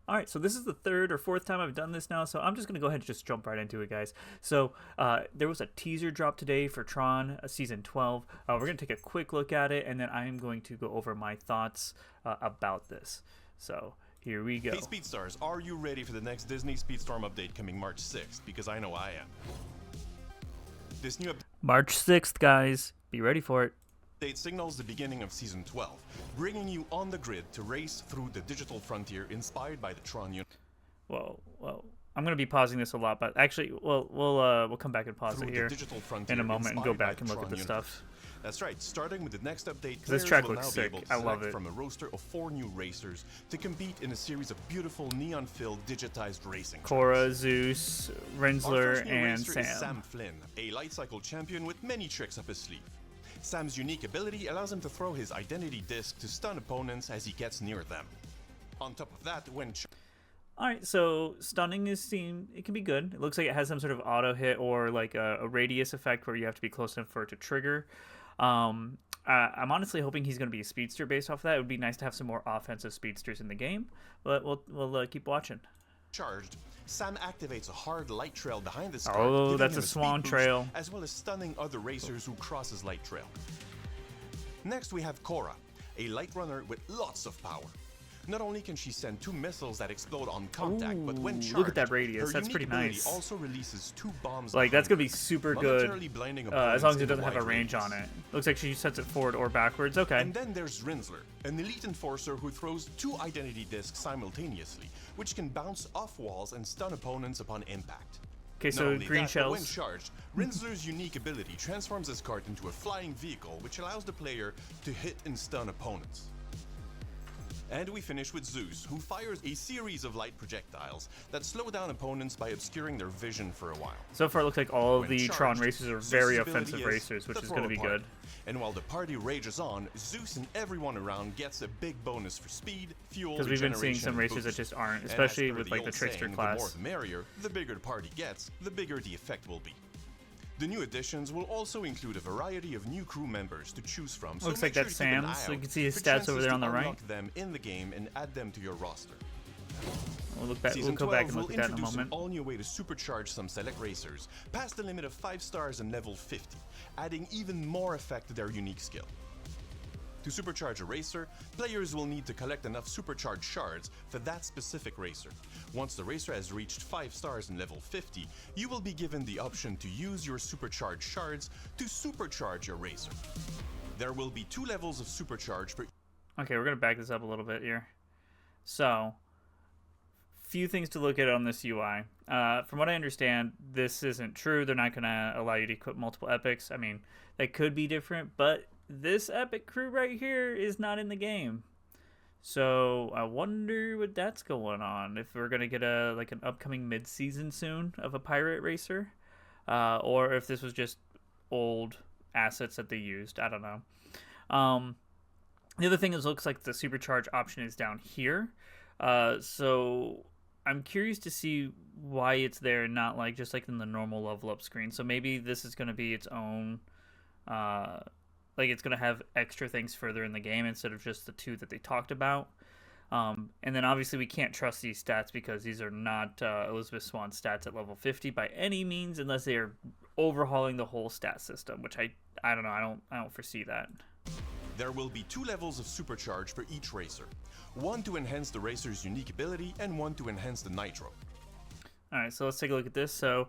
All right, so this is the third or fourth time I've done this now, so I'm just going to go ahead and just jump right into it, guys. So there was a teaser drop today for Tron Season 12. We're going to take a quick look at it, and then I'm going to go over my thoughts about this. So here we go. Hey Speedstars, are you ready for the next Disney Speedstorm update coming March 6th? Because I know I am. This new March 6th, guys. Be ready for it. update signals the beginning of Season 12, bringing you on the grid to race through the digital frontier inspired by the Tron universe. Well, I'm going to be pausing this a lot, but actually, we'll come back and pause it here in a moment and go back and look at the stuff. That's right, starting with the next update, This players track will looks now sick. be able to I love select it. from a roster of 4 new racers to compete in a series of beautiful neon-filled digitized racing tracks. Cora, Zeus, Our Rinsler, first new and racer is Sam. Sam Flynn, a light cycle champion with many tricks up his sleeve. Sam's unique ability allows him to throw his identity disc to stun opponents as he gets near them. On top of that, when Alright, so stunning it can be good. It looks like it has some sort of auto hit or like a radius effect where you have to be close enough for it to trigger. I'm honestly hoping he's going to be a speedster based off of that. It would be nice to have some more offensive speedsters in the game, but we'll keep watching. charged, Sam activates a hard light trail behind his car, Oh, giving that's him a speed swan boost, trail. as well as stunning other racers who cross his light trail. Next we have Cora, a light runner with lots of power. Not only can she send 2 missiles that explode on contact, but when Ooh, charged, look at that radius. her That's unique pretty ability nice. also releases 2 bombs. Like, that's going behind to be her, super good momentarily blinding as long as opponents it in the doesn't have a wide range on radius. it. Looks like she sets it forward or backwards. Okay. And then there's Rinsler, an elite enforcer who throws 2 identity discs simultaneously, which can bounce off walls and stun opponents upon impact. Okay, Not so only green that, but when shells. charged, Rinsler's unique ability transforms his cart into a flying vehicle, which allows the player to hit and stun opponents. And we finish with Zeus, who fires a series of light projectiles that slow down opponents by obscuring their vision for a while. So far, it looks like all of When the charged, Tron races are Zeus's very ability offensive is racers, which the is going to throw be apart. good. And while the party rages on, Zeus and everyone around gets a big bonus for speed, fuel, Because we've been seeing regeneration, some and races that boost. just aren't, And as especially per with like the old Trickster saying, the more class. the merrier. The bigger the party gets, the bigger the effect will be. The new additions will also include a variety of new crew members to choose from. So Looks make like sure that's to keep an Sam's, eye so you out can see his for stats over chances there to on the right. unlock them in the game and add them to your roster. We'll look back. Season We'll go back 12 and will look at that in a introduce an moment. all-new way to supercharge some select racers, past the limit of 5 stars and level 50, adding even more effect to their unique skill. To supercharge a racer, players will need to collect enough supercharged shards for that specific racer. Once the racer has reached 5 stars and level 50, you will be given the option to use your supercharged shards to supercharge your racer. There will be 2 levels of supercharge for Okay, we're going to back this up a little bit here. So, few things to look at on this UI. From what I understand, this isn't true. They're not going to allow you to equip multiple epics. I mean, they could be different, but this epic crew right here is not in the game. So I wonder what that's going on. If we're going to get an upcoming mid-season soon of a pirate racer, or if this was just old assets that they used. I don't know. The other thing is, looks like the supercharge option is down here. So I'm curious to see why it's there and not like just like in the normal level up screen. So maybe this is going to be its own, like it's going to have extra things further in the game instead of just the 2 that they talked about. And then obviously we can't trust these stats because these are not Elizabeth Swan stats at level 50 by any means, unless they are overhauling the whole stat system, which I don't know. I don't foresee that. There will be 2 levels of supercharge for each racer. One to enhance the racer's unique ability and one to enhance the nitro. Alright, so let's take a look at this. So,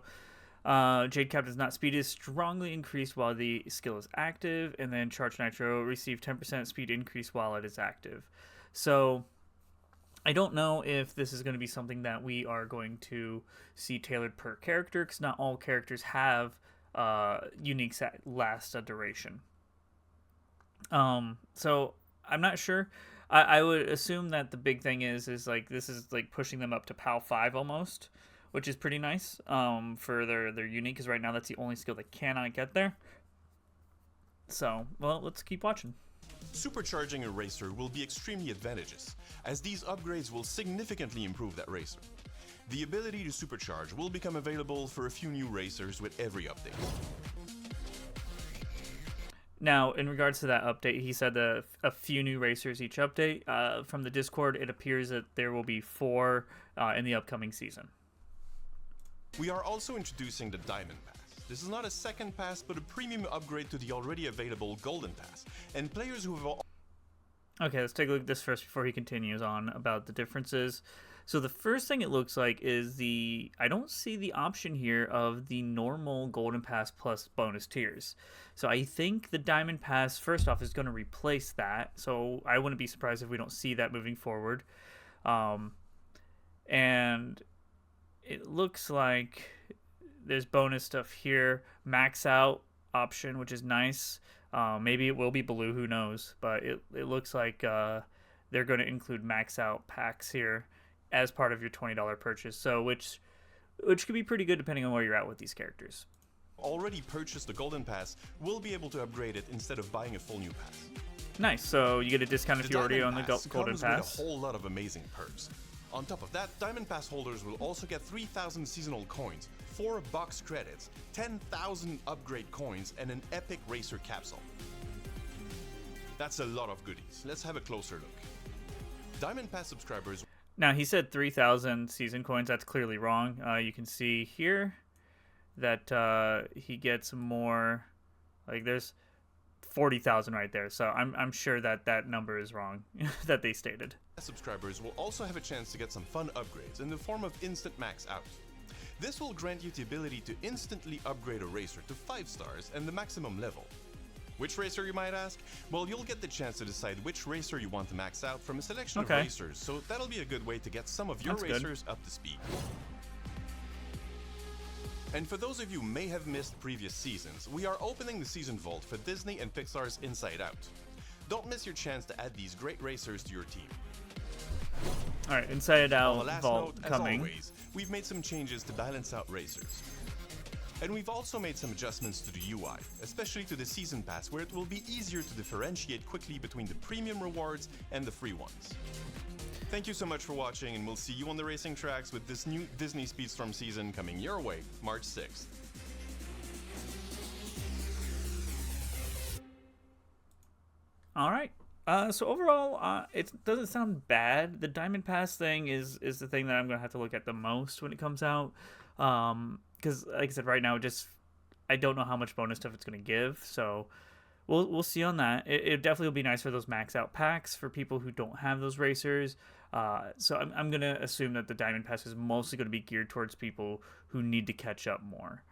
Jade Captain's not speed is strongly increased while the skill is active, and then Charge Nitro receive 10% speed increase while it is active. So, I don't know if this is going to be something that we are going to see tailored per character, because not all characters have unique last duration. So I'm not sure. I would assume that the big thing is like this is like pushing them up to PAL 5 almost, which is pretty nice for their unique, because right now that's the only skill they cannot get there. So, well, let's keep watching. Supercharging a racer will be extremely advantageous, as these upgrades will significantly improve that racer. The ability to supercharge will become available for a few new racers with every update. Now, in regards to that update, he said a few new racers each update. From the Discord, it appears that there will be 4 in the upcoming season. We are also introducing the Diamond Pass. This is not a second pass, but a premium upgrade to the already available Golden Pass. And players who have... Okay, let's take a look at this first before he continues on about the differences. So the first thing it looks like is I don't see the option here of the normal Golden Pass plus bonus tiers. So I think the Diamond Pass, first off, is going to replace that. So I wouldn't be surprised if we don't see that moving forward. And it looks like there's bonus stuff here. Max out option, which is nice. Maybe it will be blue, who knows? But it looks like they're going to include max out packs here as part of your $20 purchase. So which could be pretty good depending on where you're at with these characters. Already purchased the Golden Pass will be able to upgrade it instead of buying a full new pass. Nice. So you get a discount if you already own the Golden comes Pass. With a whole lot of amazing perks. On top of that, Diamond Pass holders will also get 3,000 seasonal coins, 4 box credits, 10,000 upgrade coins, and an epic racer capsule. That's a lot of goodies. Let's have a closer look. Diamond Pass subscribers... Now, he said 3,000 season coins. That's clearly wrong. You can see here that he gets more. Like, there's 40,000 right there. So I'm sure that number is wrong that they stated. Subscribers will also have a chance to get some fun upgrades in the form of instant max out. This will grant you the ability to instantly upgrade a racer to 5 stars and the maximum level. Which racer, you might ask? Well, you'll get the chance to decide which racer you want to max out from a selection of racers, so that'll be a good way to get some of your racers up to speed. And for those of you who may have missed previous seasons, we are opening the season vault for Disney and Pixar's Inside Out. Don't miss your chance to add these great racers to your team. Alright, Inside Out vault note, coming. As always, we've made some changes to balance out racers. And we've also made some adjustments to the UI, especially to the Season Pass, where it will be easier to differentiate quickly between the premium rewards and the free ones. Thank you so much for watching, and we'll see you on the racing tracks with this new Disney Speedstorm season coming your way, March 6th. Alright. So overall, it doesn't sound bad. The Diamond Pass thing is the thing that I'm going to have to look at the most when it comes out. Because, like I said, right now, I don't know how much bonus stuff it's going to give. So we'll see on that. It definitely will be nice for those max out packs for people who don't have those racers. So I'm going to assume that the Diamond Pass is mostly going to be geared towards people who need to catch up more.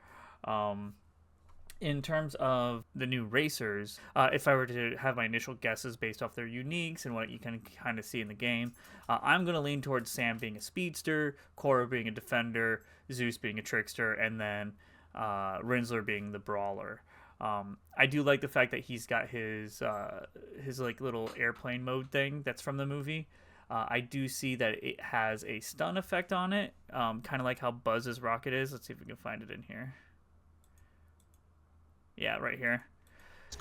In terms of the new racers, if I were to have my initial guesses based off their uniques and what you can kind of see in the game, I'm going to lean towards Sam being a speedster, Korra being a defender, Zeus being a trickster, and then Rinsler being the brawler. I do like the fact that he's got his like little airplane mode thing that's from the movie. I do see that it has a stun effect on it, kind of like how Buzz's rocket is. Let's see if we can find it in here. Yeah, right here.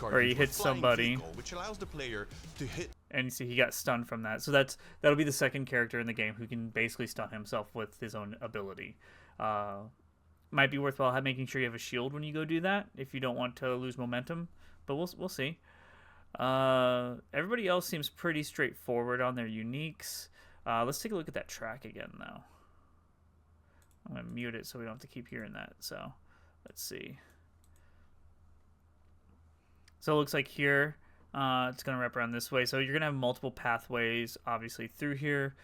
Or he hits somebody, vehicle, which allows the player to hit. And you see he got stunned from that. So that'll be the second character in the game who can basically stun himself with his own ability. Might be worthwhile making sure you have a shield when you go do that if you don't want to lose momentum. But we'll see. Everybody else seems pretty straightforward on their uniques. Let's take a look at that track again, though. I'm gonna mute it so we don't have to keep hearing that. So let's see. So it looks like here, it's going to wrap around this way. So you're going to have multiple pathways, obviously, through here.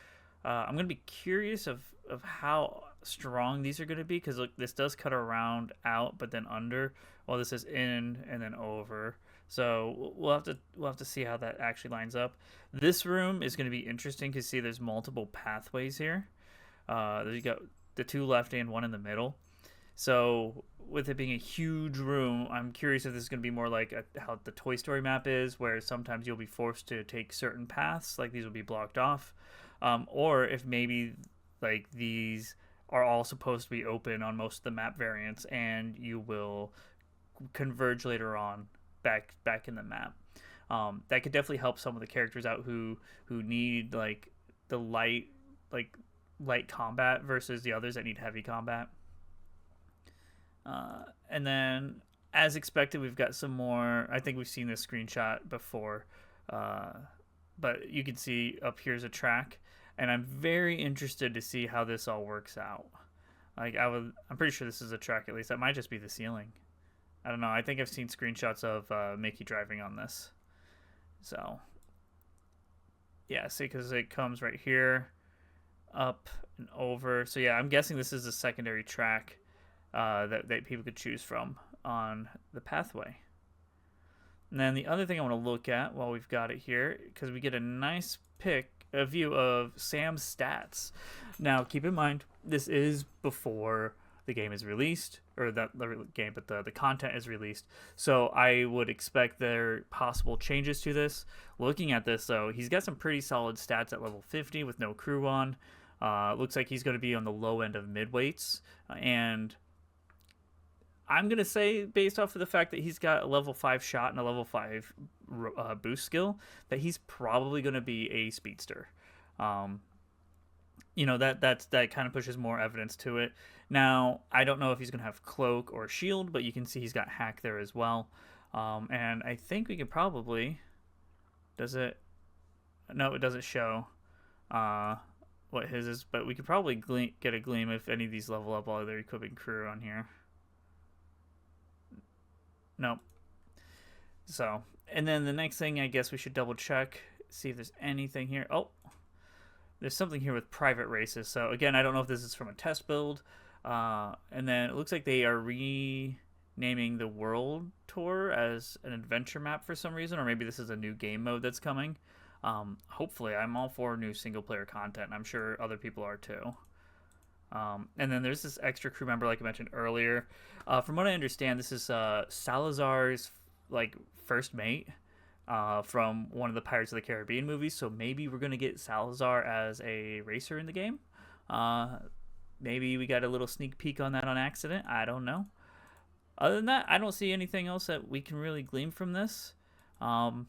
I'm going to be curious of how strong these are going to be, because look, this does cut around out, but then under. Well, this is in and then over. So we'll have to see how that actually lines up. This room is going to be interesting because see, there's multiple pathways here. You got the 2 left and 1 in the middle. So with it being a huge room, I'm curious if this is going to be more like how the Toy Story map is, where sometimes you'll be forced to take certain paths, like these will be blocked off, or if maybe like these are all supposed to be open on most of the map variants, and you will converge later on back in the map. That could definitely help some of the characters out who need like the light combat versus the others that need heavy combat. And then as expected, we've got some more. I think we've seen this screenshot before, uh, but you can see up here's a track, and I'm very interested to see how this all works out. Like I'm pretty sure this is a track at least. That might just be the ceiling. I don't know. I think I've seen screenshots of Mickey driving on this. So yeah, see, because it comes right here, up and over. So yeah, I'm guessing this is a secondary track that people could choose from on the pathway. And then the other thing I want to look at while we've got it here, because we get a nice a view of Sam's stats. Now, keep in mind, this is before the game is released, or the game, but the content is released. So I would expect there possible changes to this. Looking at this, though, he's got some pretty solid stats at level 50 with no crew on. Looks like he's going to be on the low end of mid-weights, and I'm going to say, based off of the fact that he's got a level 5 shot and a level 5 boost skill, that he's probably going to be a speedster. That kind of pushes more evidence to it. Now, I don't know if he's going to have cloak or shield, but you can see he's got hack there as well. And I think we could probably... Does it... No, it doesn't show what his is, but we could probably get a gleam if any of these level up while they're equipping crew on here. Nope. So, and then the next thing I guess we should double check, see if there's anything here. Oh, there's something here with private races. So again, I don't know if this is from a test build. And then it looks like they are renaming the world tour as an adventure map for some reason, or maybe this is a new game mode that's coming. Hopefully, I'm all for new single player content. I'm sure other people are too. And then there's this extra crew member, like I mentioned earlier. From what I understand, this is Salazar's first mate from one of the Pirates of the Caribbean movies. So maybe we're gonna get Salazar as a racer in the game. Maybe we got a little sneak peek on that on accident. I don't know. Other than that, I don't see anything else that we can really glean from this. So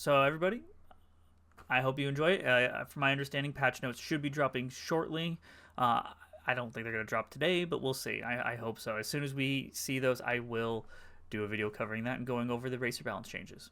everybody, I hope you enjoy it. From my understanding, patch notes should be dropping shortly. I don't think they're going to drop today, but we'll see. I hope so. As soon as we see those, I will do a video covering that and going over the racer balance changes.